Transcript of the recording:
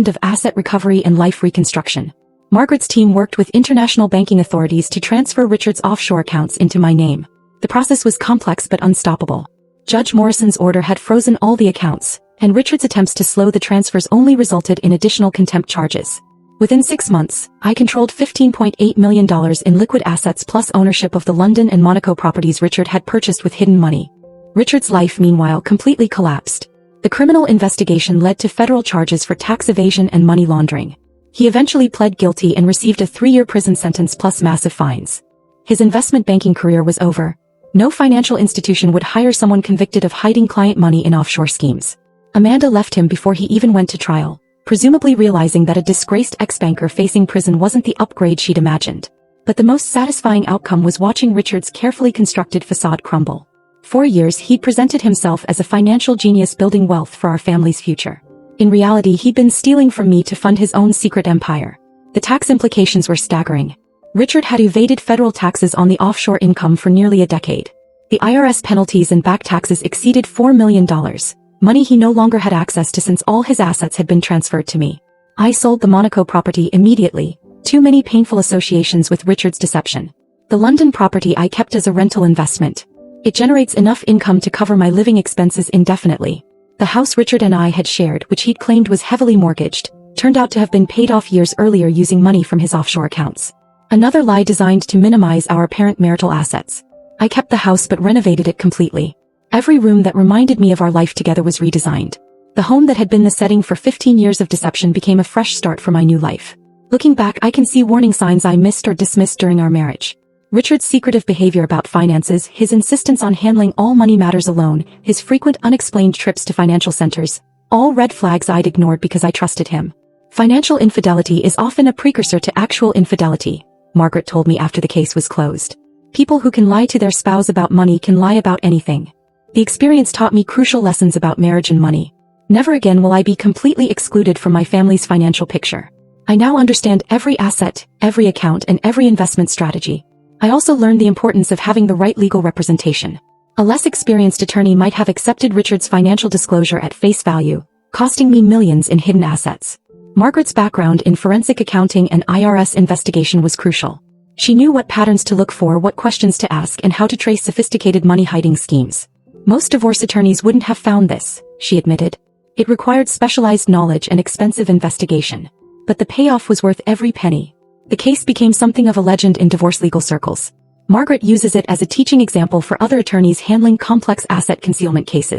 of asset recovery and life reconstruction. Margaret's team worked with international banking authorities to transfer Richard's offshore accounts into my name. The process was complex but unstoppable. Judge Morrison's order had frozen all the accounts, and Richard's attempts to slow the transfers only resulted in additional contempt charges. Within 6 months, I controlled $15.8 million in liquid assets plus ownership of the London and Monaco properties Richard had purchased with hidden money. Richard's life, meanwhile, completely collapsed. The criminal investigation led to federal charges for tax evasion and money laundering. He eventually pled guilty and received a 3-year prison sentence plus massive fines. His investment banking career was over. No financial institution would hire someone convicted of hiding client money in offshore schemes. Amanda left him before he even went to trial, presumably realizing that a disgraced ex-banker facing prison wasn't the upgrade she'd imagined. But the most satisfying outcome was watching Richard's carefully constructed facade crumble. For years he'd presented himself as a financial genius building wealth for our family's future. In reality, he'd been stealing from me to fund his own secret empire. The tax implications were staggering. Richard had evaded federal taxes on the offshore income for nearly a decade. The IRS penalties and back taxes exceeded $4 million. Money he no longer had access to since all his assets had been transferred to me. I sold the Monaco property immediately. Too many painful associations with Richard's deception. The London property I kept as a rental investment. It generates enough income to cover my living expenses indefinitely. The house Richard and I had shared, which he'd claimed was heavily mortgaged, turned out to have been paid off years earlier using money from his offshore accounts. Another lie designed to minimize our apparent marital assets. I kept the house but renovated it completely. Every room that reminded me of our life together was redesigned. The home that had been the setting for 15 years of deception became a fresh start for my new life. Looking back, I can see warning signs I missed or dismissed during our marriage. Richard's secretive behavior about finances, his insistence on handling all money matters alone, his frequent unexplained trips to financial centers, all red flags I'd ignored because I trusted him. Financial infidelity is often a precursor to actual infidelity, Margaret told me after the case was closed. People who can lie to their spouse about money can lie about anything. The experience taught me crucial lessons about marriage and money. Never again will I be completely excluded from my family's financial picture. I now understand every asset, every account, and every investment strategy. I also learned the importance of having the right legal representation. A less experienced attorney might have accepted Richard's financial disclosure at face value, costing me millions in hidden assets. Margaret's background in forensic accounting and IRS investigation was crucial. She knew what patterns to look for, what questions to ask, and how to trace sophisticated money-hiding schemes. Most divorce attorneys wouldn't have found this, she admitted. It required specialized knowledge and expensive investigation. But the payoff was worth every penny. The case became something of a legend in divorce legal circles. Margaret uses it as a teaching example for other attorneys handling complex asset concealment cases.